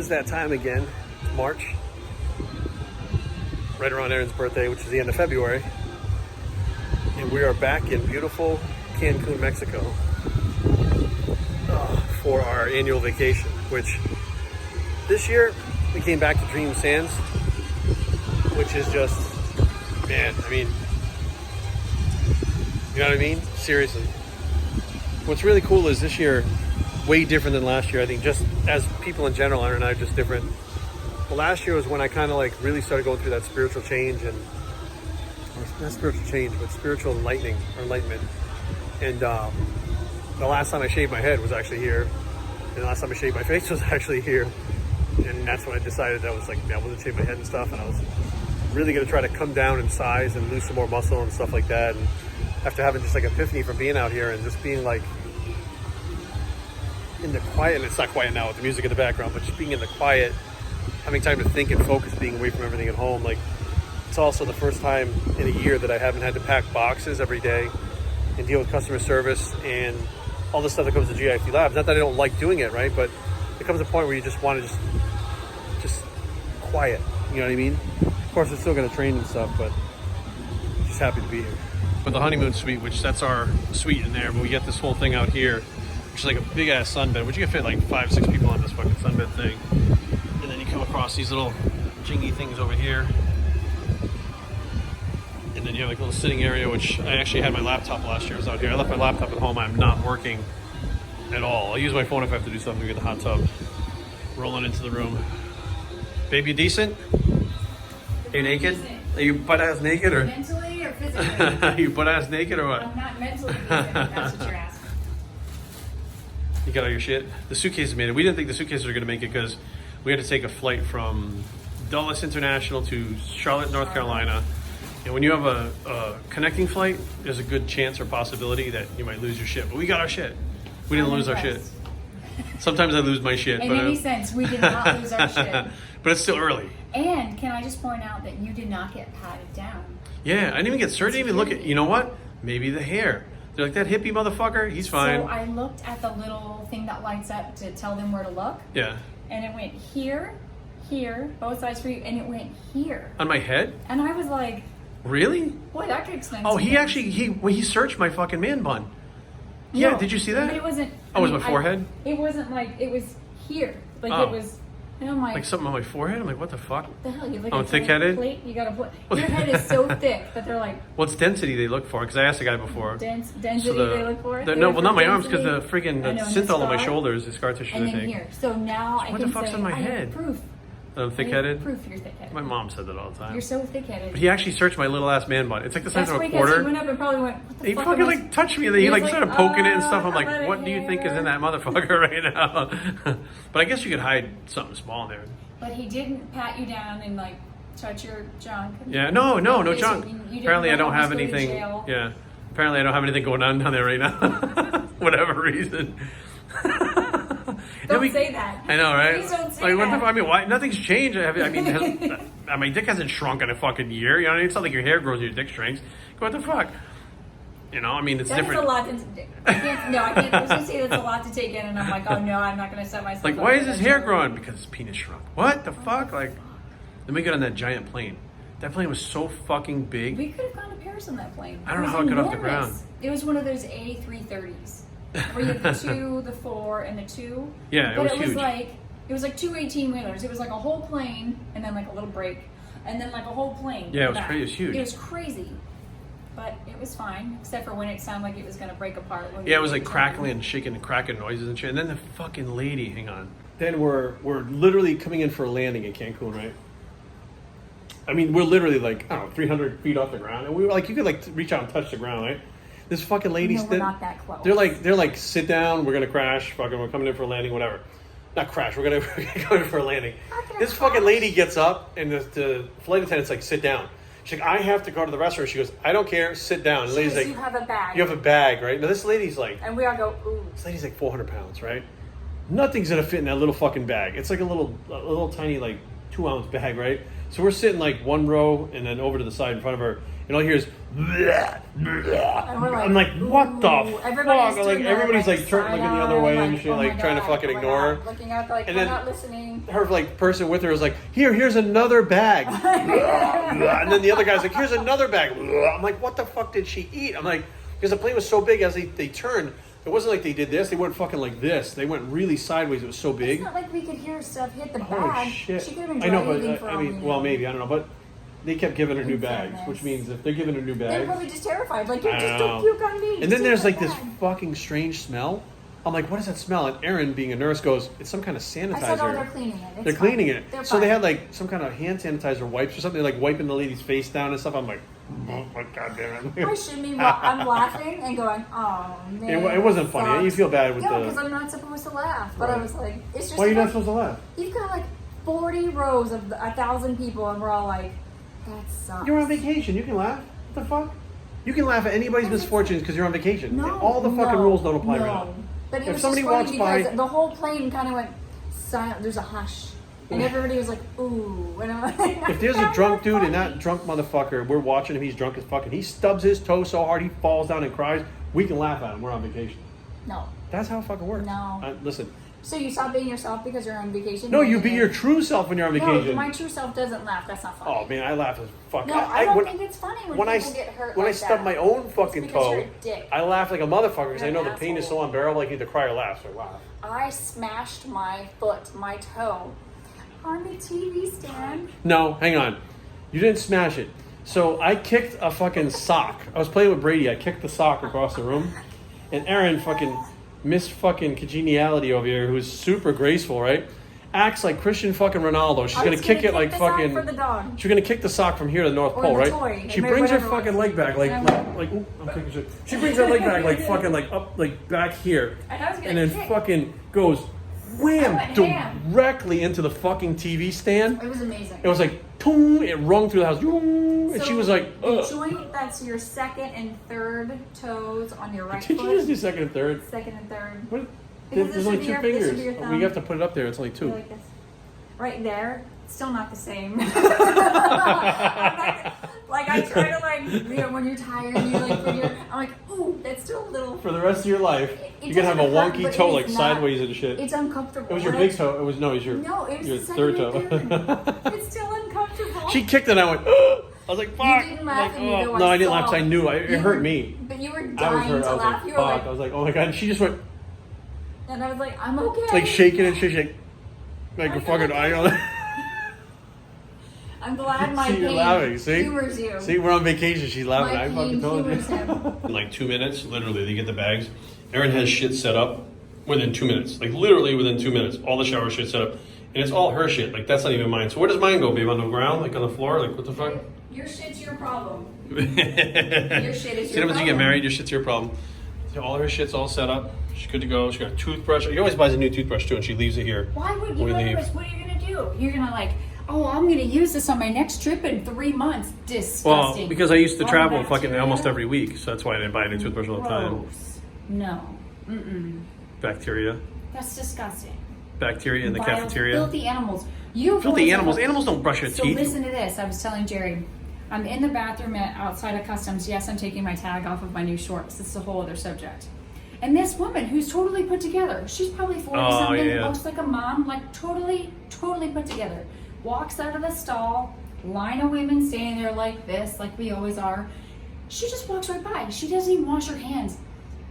is that time again. It's March, right around Erin's birthday, which is the end of February. And we are back in beautiful Cancun, Mexico for our annual vacation, which this year we came back to Dream Sands, which is just, man, I mean, you know what I mean? Seriously. What's really cool is this year, way different than last year. I think just as people in general, Erin and I are just different. Well, last year was when I kind of like really started going through that spiritual change or not spiritual change, but spiritual enlightening or enlightenment. And the last time I shaved my head was actually here. And the last time I shaved my face was actually here. And that's when I decided that I was like, I wasn't shaving my head and stuff. And I was really going to try to come down in size and lose some more muscle and stuff like that. And after having just like epiphany from being out here and just being like in the quiet, and it's not quiet now with the music in the background, but just being in the quiet, having time to think and focus, being away from everything at home. Like, it's also the first time in a year that I haven't had to pack boxes every day and deal with customer service and all the stuff that comes to GIFT Labs. Not that I don't like doing it, right? But it comes a point where you just want to just quiet. You know what I mean? Of course, we're still going to train and stuff, but just happy to be here. But the honeymoon suite, which that's our suite in there, but we get this whole thing out here, which is like a big ass sunbed, which you can fit like 5-6 people on this fucking sunbed thing. And then you come across these little jingy things over here. And then you have like a little sitting area, which I actually had my laptop last year. I was out here. I left my laptop at home. I'm not working at all. I'll use my phone if I have to do something to get the hot tub. Rolling into the room. Baby, you decent? Are you naked? Are you butt ass naked or? Mentally or physically? Are you butt ass naked or what? I'm not mentally decent, that's what you're asking. You got all your shit? The suitcases made it. We didn't think the suitcases were going to make it because we had to take a flight from Dulles International to Charlotte, North Carolina. And when you have a connecting flight, there's a good chance or possibility that you might lose your shit. But we got our shit. We didn't lose our shit. Sometimes I lose my shit. In any sense, we did not lose our shit. But it's still early. And can I just point out that you did not get patted down? Yeah, I didn't even get surgery. I didn't even look at, you know what? Maybe the hair. They're like, that hippie motherfucker, he's fine. So I looked at the little thing that lights up to tell them where to look. Yeah. And it went here, both sides for you, and it went here. On my head? And I was like, really? boy, that could explain Oh, he things. actually, he searched my fucking man bun. Yeah, No, did you see that? But it wasn't. Oh, it was my forehead? It wasn't like, it was here. Like Oh. it was, and I'm Like something on my forehead? I'm like, what the fuck? What the hell? You like I'm a thick-headed? plate? You got a plate. Your head is so thick that they're like What's density they look for? Because I asked the guy before. density they look for. No, well, not my arms, density. because the freaking I know, and synth the all on my scar, shoulders, the scar tissue, and I then think. here. So now I What can the fuck's say on my I have head? proof. That I'm I thick-headed? have proof you're thick-headed. My mom said that all the time. You're so thick-headed. But he actually searched my little ass man bun. It's like the size That's of a because quarter. he went up and probably went, what the He fuck fucking am I- like touched me. He He was like started poking it and stuff. I'm how like, about what do you think is hair? in that motherfucker right now? But I guess you could hide something small in there. But he didn't pat you down and like touch your junk. Yeah, no Okay, so junk. you didn't Apparently I don't almost have go to anything. jail. Yeah. Apparently I don't have anything going on down there right now. Whatever reason. Don't say that. I know, right? Please don't say like, what that. I mean, why? Nothing's changed. I mean, my dick hasn't shrunk in a fucking year. You know what I mean? It's not like your hair grows and your dick shrinks. What the fuck? You know, I mean, it's That's different. a lot to. I can't. I was gonna say that's a lot to take in, and I'm like, oh no, I'm not gonna set myself. Like, up why for is his that hair shit. growing? Because his penis shrunk. What the fuck? Like, let me get on that giant plane. That plane was so fucking big. We could have gone to Paris on that plane. I don't know was how it got off the enormous. ground. It was one of those A330s where you have the 2, the 4, and the 2. Yeah, it but was it was huge. like two 18-wheelers. It was like a whole plane and then like a little break and then like a whole plane. Yeah, it was back. crazy. It was huge. It was crazy. But it was fine, except for when it sounded like it was going to break apart. When Yeah, it we was were like driving. crackling and shaking and cracking noises and shit. And then the fucking lady, hang on. Then we're literally coming in for a landing in Cancun, right? I mean, we're literally like, I don't know, 300 feet off the ground. And we were like, you could like reach out and touch the ground, right? This fucking lady No, we're not that close. They're like, sit down, we're gonna crash, fucking, we're coming in for a landing, whatever. Not crash, we're gonna go in for a landing. This fucking lady gets up and the flight attendant's like, sit down. She's like, I have to go to the restroom. She goes, I don't care, sit down. And the lady's like, you have a bag. you have a bag, right? Now this lady's like, And we all go, ooh. this lady's like 400 pounds, right? Nothing's gonna fit in that little fucking bag. It's like a little tiny like 2-ounce bag, right? So we're sitting like one row and then over to the side in front of her, and all you hear is, bleh, bleh. And we're I'm like, what the fuck? everybody's Like, everybody's like looking the other way and shit, oh my like trying to God, fucking oh my ignore her. God, looking out, like, And we're then- not listening. Her like person with her was like, here's another bag. And then the other guy's like, here's another bag. I'm like, what the fuck did she eat? I'm like, because the plane was so big as they turned, it wasn't like they did this. They went fucking like this. They went really sideways. It was so big. It's not like we could hear stuff hit the Holy bag. shit. She could have been I know, driving but for I all we mean, knew. well, maybe, I don't know, but they kept giving her new Goodness. bags, which means if they're giving her new They're bags, probably just terrified. Like, you I just don't don't know. puke on me. And then Just there's take like my this bag. fucking strange smell. I'm like, what is that smell? And Erin, being a nurse, goes, it's some kind of sanitizer. I said, oh, they're cleaning it. It's They're fine. cleaning it. They're So they fine. had like some kind of hand sanitizer wipes or something, like wiping the lady's face down and stuff. I'm like, oh my god damn I it. shouldn't be. I'm laughing and going, oh man. It wasn't funny. sucks. You feel bad with No, because the. I'm not supposed to laugh. But I Right. was like, it's just. Why are you not like, supposed to laugh? You've got like 40 rows of 1,000 people, and we're all like, that sucks. You're on vacation. You can laugh. What the fuck? You can laugh at anybody's misfortunes because you're on vacation. No, All the fucking no, rules don't apply no. right now. But it If was somebody just funny walks because by- the whole plane kind of went silent. There's a hush, and everybody was like, "Ooh." And I'm like, If there's a drunk dude and that drunk motherfucker, we're watching him, he's drunk as fucking, he stubs his toe so hard he falls down and cries, we can laugh at him. We're on vacation. No. That's how it fucking works. No. Listen. So you stop being yourself because you're on vacation? No, you be your true self when you're on vacation. No, my true self doesn't laugh. That's not funny. Oh man, I laugh as fuck. No, I don't when- think it's funny when when people get hurt when like I stub that. my own It's fucking because toe, you're a dick. I laugh like a motherfucker because I You're know an the pain is asshole. so unbearable. I can either cry or laugh. So I laugh. I smashed my foot, my toe, on the TV stand. No, hang on. You didn't smash it. So I kicked a fucking sock. I was playing with Brady. I kicked the sock across the room, and Erin, fucking Miss fucking congeniality over here, who's super graceful, right? Acts like Christian fucking Ronaldo. She's I gonna was kick gonna it like the sock fucking. for the dog. She's gonna kick the sock from here to the North Or Pole, the right? toy. She Whatever brings her it was. fucking leg back, like, And I'm like, ooh, I'm kicking shit. She brings her leg back, like, fucking, like, up, like, back here. And I was gonna And then kick. fucking goes I wham went ham. directly into the fucking TV stand. It was amazing. It was like, toom, it rung through the house. Toom, and So she was like, the ugh. joint that's your second and third toes on your right Did foot. you just do second and third? Second and third. What? Because There's this only should be two your- this should fingers. be your We thumb. have to put it up there. It's only two. Like this. Right there. Still not the same. Like I try to like, you know, when you're tired, you like when you're, I'm like, ooh, that's still a little. For the rest of your life, It you're gonna have a doesn't hurt, wonky but toe it like is not- sideways and shit. It's uncomfortable. It was your right? big toe. It was no, it was your No, it was your the third second toe. and third. It's still uncomfortable. She kicked it and I went, ugh. I was like, fuck. didn't laugh Like, and you oh. go, No, I I didn't laugh saw. because I knew it You hurt were- me. But you were I was dying hurt. to I was laugh. like, You were fuck. like, I was like, oh my god. And she just went and I was like, I'm okay. like shaking and shaking. Like a I'm fucking okay. I'm glad my See, you're pain laughing. See? humors you. See, we're on vacation. She's laughing. My I fucking pain told you. humors him. In like 2 minutes, literally, they get the bags. Erin has shit set up within 2 minutes. Like literally within 2 minutes, all the shower shit set up, and it's all her shit. Like that's not even mine. So where does mine go, babe? On the ground, like on the floor? Like what the fuck? Your shit's your problem. Your shit is See, your once you get problem. married, your shit's your problem. So all her shit's all set up. She's good to go. She got a toothbrush. She always buys a new toothbrush too, and she leaves it here. Why would you when we know leave. this? What are you gonna do? You're gonna like, oh, I'm gonna use this on my next trip in 3 months. Well, Disgusting. because I used to All travel the fucking bacteria. almost every week, so that's why I didn't buy a new toothbrush all the time. Gross. No. Mm-mm. Bacteria. That's disgusting. Bacteria in the Vile, cafeteria. Filthy animals. You Filthy boys animals. are- Animals don't brush their So teeth. listen to this. I was telling Jerry, I'm in the bathroom outside of customs. Yes, I'm taking my tag off of my new shorts. This is a whole other subject. And this woman who's totally put together, she's probably 40 Oh, something, yeah. looks like a mom, like totally put together. Walks out of the stall, line of women standing there like this, like we always are. She just walks right by. She doesn't even wash her hands.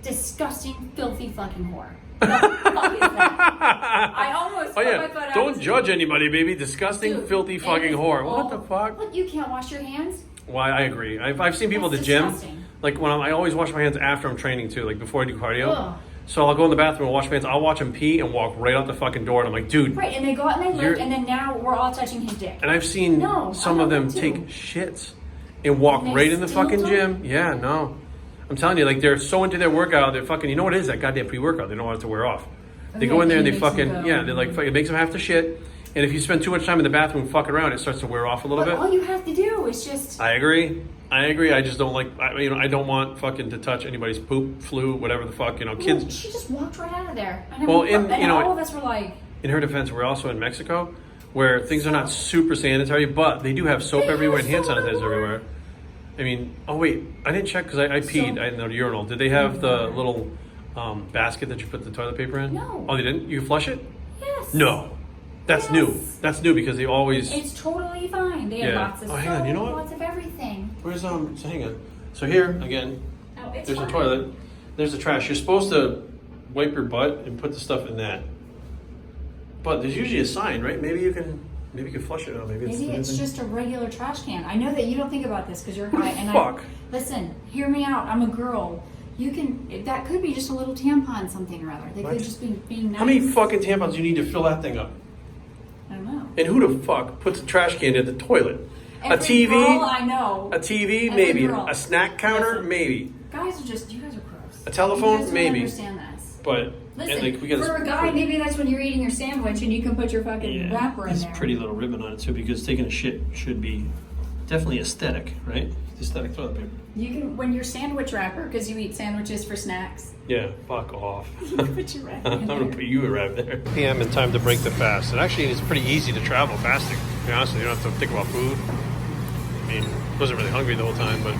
Disgusting, filthy fucking whore. What the fuck is that? I almost Oh put my yeah, foot out. don't judge anybody, baby. Disgusting, Dude, filthy and fucking it's whore. all- What the fuck? What, you can't wash your hands? Why? I agree. I've seen people at the That's gym. disgusting. Like when I always wash my hands after I'm training too. Like before I do cardio. Ugh. So I'll go in the bathroom and wash my hands. I'll watch him pee and walk right out the fucking door. And I'm like, dude. Right, and they go out and they You're- look, and then now we're all touching his dick. And I've seen No, some I of them love it take too. shits and walk And they right in the still fucking don't? gym. Yeah, no. I'm telling you, like they're so into their workout, they're fucking. You know what it is? That goddamn pre-workout. They don't want it to wear off. They go Okay, in there and it they makes fucking them go. yeah. They're like it makes them have to shit. And if you spend too much time in the bathroom fucking around, it starts to wear off a little But bit. all you have to do is just. I agree. I just don't like. I don't want fucking to touch anybody's poop, flu, whatever the fuck. Well, Kids. she just walked right out of there. And Well, and you know, all of us were like, In her defense, we're also in Mexico, where things are not super sanitary, but they do have soap They everywhere have and hand soap sanitizer everywhere. everywhere. I mean, oh wait, I didn't check because I peed in the urinal. Did they have the little basket that you put the toilet paper in? No. Oh, they didn't? You flush it? Yes. No. That's new. That's new because they always... It's totally fine. They have lots of hang on, you know what? lots of everything. Where's, so hang on. So here, again, Oh, it's there's fine. a toilet. There's the trash. You're supposed to wipe your butt and put the stuff in that. But there's usually a sign, right? Maybe you can flush it out. Maybe it's just a regular trash can. I know that you don't think about this because you're a guy. And fuck? Listen, hear me out. I'm a girl. That could be just a little tampon, something or other. They could just be being nice. How many fucking tampons do you need to fill that thing up? I don't know. And who the fuck puts a trash can in the toilet? Every a TV? Girl I know. A TV? Every Maybe. girl. A snack counter? Listen, maybe. you guys are gross. A telephone? You guys don't Maybe. understand this. But Listen, we got for a guy, maybe that's when you're eating your sandwich and you can put your fucking wrapper in there. It's a pretty little ribbon on it too, because taking a shit should be definitely aesthetic, right? Aesthetic toilet paper. You can, when your sandwich wrapper, because you eat sandwiches for snacks. Yeah, fuck off. You can put your wrapper in I'm there. gonna put you a wrap there. PM and time to break the fast. And actually, it's pretty easy to travel fasting. To be honest with you, don't have to think about food. I mean, I wasn't really hungry the whole time, but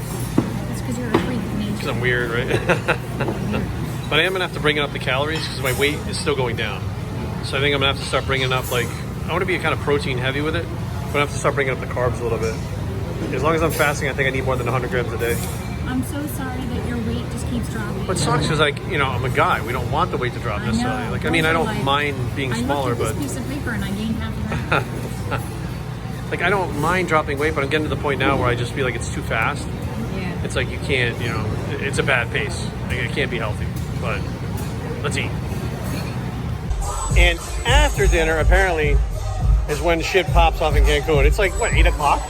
That's because you're a freak of nature. because I'm weird, right? But I am gonna have to bring up the calories because my weight is still going down. So I think I'm gonna have to start bringing up, like, I want to be kind of protein heavy with it, but I have to start bringing up the carbs a little bit. As long as I'm fasting, I think I need more than 100 grams a day. I'm so sorry that your weight just keeps dropping. What sucks is, like, I'm a guy. We don't want the weight to drop necessarily. know. Like, I mean, I don't Like, mind being smaller, I looked at but this piece of paper and I gained half of that. like, I don't mind dropping weight, but I'm getting to the point now where I just feel like it's too fast. Yeah. It's like you can't, it's a bad pace. Like, it can't be healthy. But let's eat. And after dinner, apparently, is when shit pops off in Cancun. It's like, what, 8 o'clock?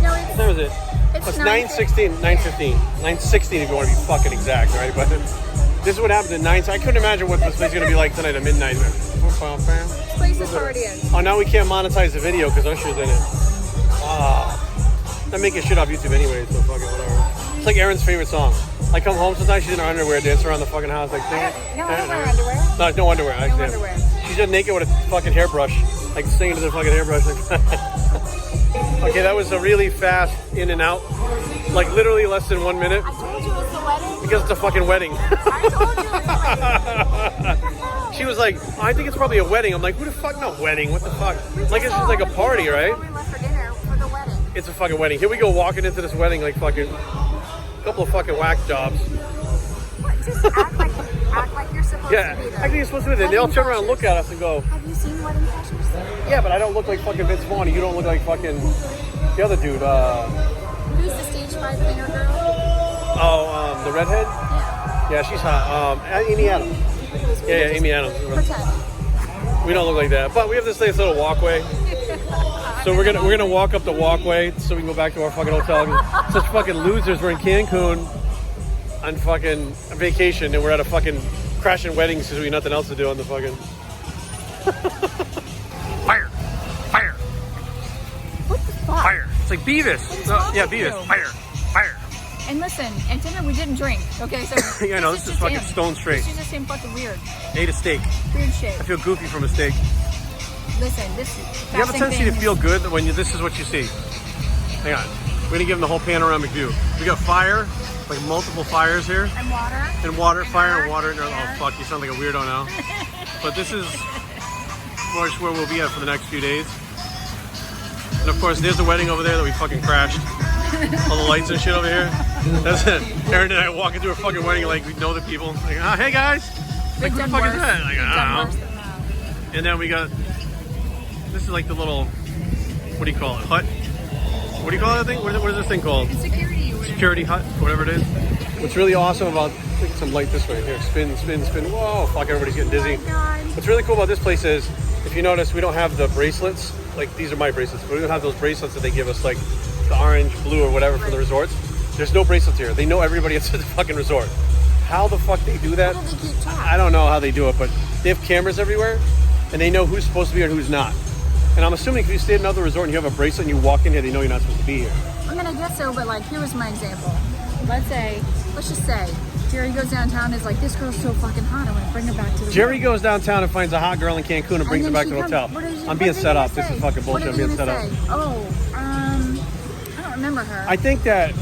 No, it's There was it. It's 9:16, 9:15. 9:16 if you want to be fucking exact, right? But this is what happens at 9. So I couldn't imagine what this place is going to be like tonight at midnight. place is partying. Oh, now we can't monetize the video because Usher's in it. I'm making shit off YouTube anyway, so fucking whatever. It's like Erin's favorite song. I come home sometimes, she's in her underwear, dance around the fucking house like... No, I don't wear underwear. No, it's no underwear. No underwear. She's just naked with a fucking hairbrush, like singing to the fucking hairbrush. Okay, that was a really fast in and out, like literally less than 1 minute. I told you it's the wedding. Because it's a fucking wedding. I told you it's the wedding. She was like, I think it's probably a wedding. I'm like, who the fuck? No wedding. What the fuck? Like, it's just like a party, right? Before we left for dinner for the wedding. It's a fucking wedding. Here we go walking into this wedding like fucking a couple of fucking whack jobs. What? Just act like you're supposed Yeah, to be there. I think you're supposed to be there. They all turn around and look at us and go, Have you seen Wedding Crashers? yeah, but I don't look like fucking Vince Vaughn. You don't look like fucking the other dude. Who's the stage 5 singer girl? The redhead? Yeah, she's hot. Amy Adams. Yeah, Amy Adams. Pretend. We don't look like that, but we have this nice little walkway. So we're gonna walk up the walkway so we can go back to our fucking hotel. Such fucking losers. We're in Cancun on fucking vacation, and we're at a fucking crashing weddings because we have nothing else to do on the fucking. Fire! Fire! What the fuck? Fire! It's like Beavis. wrong Yeah, with Beavis. you? Fire! Fire! And listen, at dinner we didn't drink. Okay, so Yeah, no, this is just fucking him. stone straight. This just seemed fucking weird. Ate a steak. Weird shit. I feel goofy from a steak. Listen, this. You have a tendency to feel good when this is what you see. Hang on. We're gonna give them the whole panoramic view. We got fire, like multiple fires here. And water. And water, fire, earth, and water. Oh, air. fuck, you sound like a weirdo now. But this is, of course, where we'll be at for the next few days. And of course, there's the wedding over there that we fucking crashed. All the lights and shit over here. That's it. Erin and I walking through a fucking wedding like we know the people. Like, oh, hey guys. Like, who the fuck is that? Like, I don't know. And then we got, this is like the little, what do you call it, hut? What do you call that thing? What is this thing called? Security. Security hut, whatever it is. What's really awesome about, look at some light this way. Here, spin, spin, spin. Whoa, fuck, everybody's getting dizzy. Oh my God. What's really cool about this place is, if you notice, we don't have the bracelets. Like, these are my bracelets, but we don't have those bracelets that they give us, like the orange, blue, or whatever for the resorts. There's no bracelets here. They know everybody at the fucking resort. How the fuck they do that? How do they keep track? I don't know how they do it, but they have cameras everywhere, and they know who's supposed to be here and who's not. And I'm assuming if you stay at another resort and you have a bracelet and you walk in here, they know you're not supposed to be here. I mean, I guess so, but like, here was my example. Let's just say, Jerry goes downtown and is like, this girl's so fucking hot, I want to bring her back to the Jerry room. goes downtown and finds a hot girl in Cancun and brings her then back she to the comes- hotel. what is- I'm what being are they set up. gonna This is say? fucking What bullshit. are I'm they being set gonna up. say? Oh, I don't remember her. I think that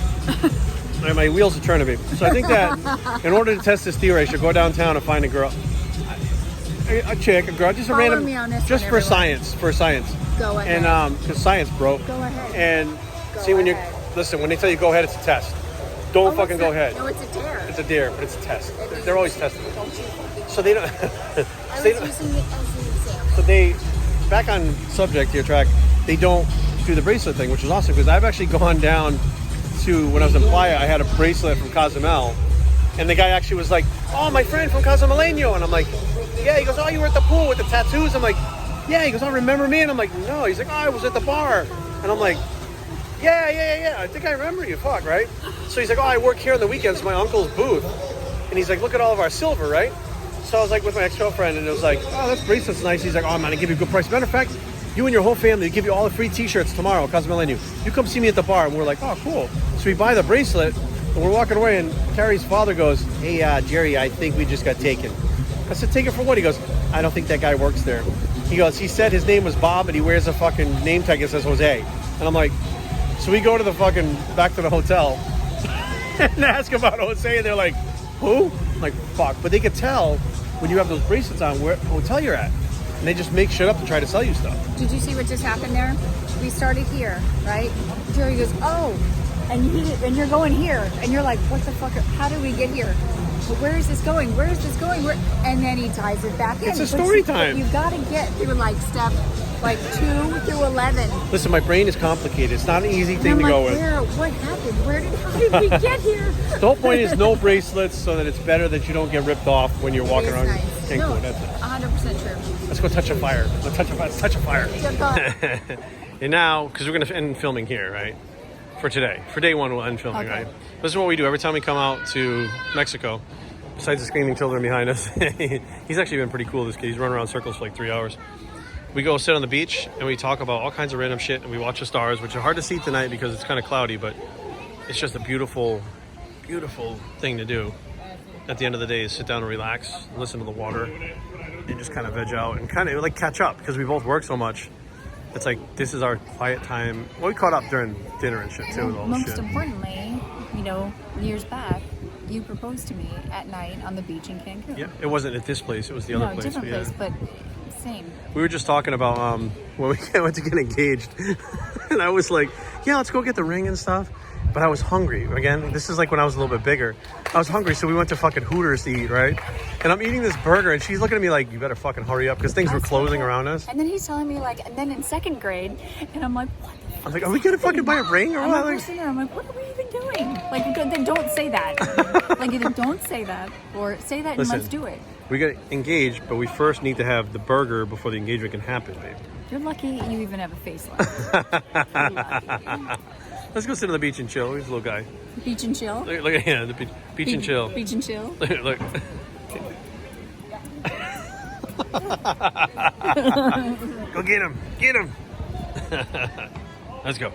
My wheels are turning me. So I think that in order to test this theory, I should go downtown and find a girl, a chick, a girl, just a Follow random, me on this just one, for everyone. science. Go ahead. And because science, bro. Go ahead. And Go see, when ahead. listen, when they tell you go ahead, it's a test. Don't fucking it's go not- ahead. No, it's a dare. It's a dare, but it's a test. They're always testing. Don't you fucking- So they don't. I was they don't- using it as an example. So they, back on subject here, track, they don't do the bracelet thing, which is awesome because I've actually gone down to, when I was in Playa, I had a bracelet from Cozumel, and the guy actually was like, oh, my friend from Cozumeleño, and I'm like, yeah, he goes, oh, you were at the pool with the tattoos? I'm like, yeah, he goes, oh, remember me? And I'm like, no, he's like, oh, I was at the bar, and I'm like, yeah, I think I remember you, fuck, right? So he's like, oh, I work here on the weekends, my uncle's booth, and he's like, look at all of our silver, right? So I was like with my ex-girlfriend, and it was like, oh, that bracelet's nice. He's like, oh, I'm gonna give you a good price. Matter of fact, you and your whole family, give you all the free t-shirts tomorrow, Cozumeleño. You come see me at the bar. And we're like, oh, cool. So we buy the bracelet, and we're walking away, and Carrie's father goes, hey, Jerry, I think we just got taken. I said, take it for what? He goes, I don't think that guy works there. He goes, he said his name was Bob, and he wears a fucking name tag that says Jose. And I'm like, so we go to the fucking, back to the hotel, and ask about Jose, and they're like, who? I'm like, fuck. But they could tell when you have those bracelets on where hotel you're at. And they just make shit up to try to sell you stuff. Did you see what just happened there? We started here, right? Jerry goes, oh, and you're going here, and you're like, what the fuck? How did we get here? Well, where is this going? Where is this going? And then he ties it back in. It's a story time. But you got to get through like step 2 through 11. Listen, my brain is complicated. It's not an easy thing And to I'm go like, with. what happened? How did we get here? The whole point is no bracelets so that it's better that you don't get ripped off when you're walking It is around nice. Cancun. No, That's it. 100% true. Let's go touch a fire. Let's touch a fire. Jump on. And now, because we're going to end filming here, right? For today. For day one, we'll end filming, Okay. right? This is what we do every time we come out to Mexico. Besides the screaming children behind us. He's actually been pretty cool, this kid. He's running around circles for like 3 hours. We go sit on the beach and we talk about all kinds of random shit and we watch the stars, which are hard to see tonight because it's kind of cloudy, but it's just a beautiful, beautiful thing to do. At the end of the day is sit down and relax, listen to the water, and just kind of veg out and kind of like catch up because we both work so much. It's like, this is our quiet time. Well, we caught up during dinner and shit too with all this Most shit. importantly, years back, you proposed to me at night on the beach in Cancun. Yeah, it wasn't at this place, it was the other place. Different but yeah. place, but same. We were just talking about when we went to get engaged, and I was like, yeah, let's go get the ring and stuff. But I was hungry. Again, this is like when I was a little bit bigger. I was hungry, so we went to fucking Hooters to eat, right? And I'm eating this burger, and she's looking at me like, you better fucking hurry up, because things were closing around us. And then he's telling me and then in second grade, and I'm like, what the fuck? I'm like, are we gonna fucking buy a ring or I'm what? like, Like, I'm like, what are we even doing? Like, then don't say that. Like, either don't say that, or say that Listen. and let's do it. we got engaged, but we first need to have the burger before the engagement can happen, babe. You're lucky you even have a face left. You're lucky. Let's go sit on the beach and chill. He's a little guy. Beach and chill. Look at him, the beach and chill. Beach and chill. Look. Go get him. Get him. Let's go.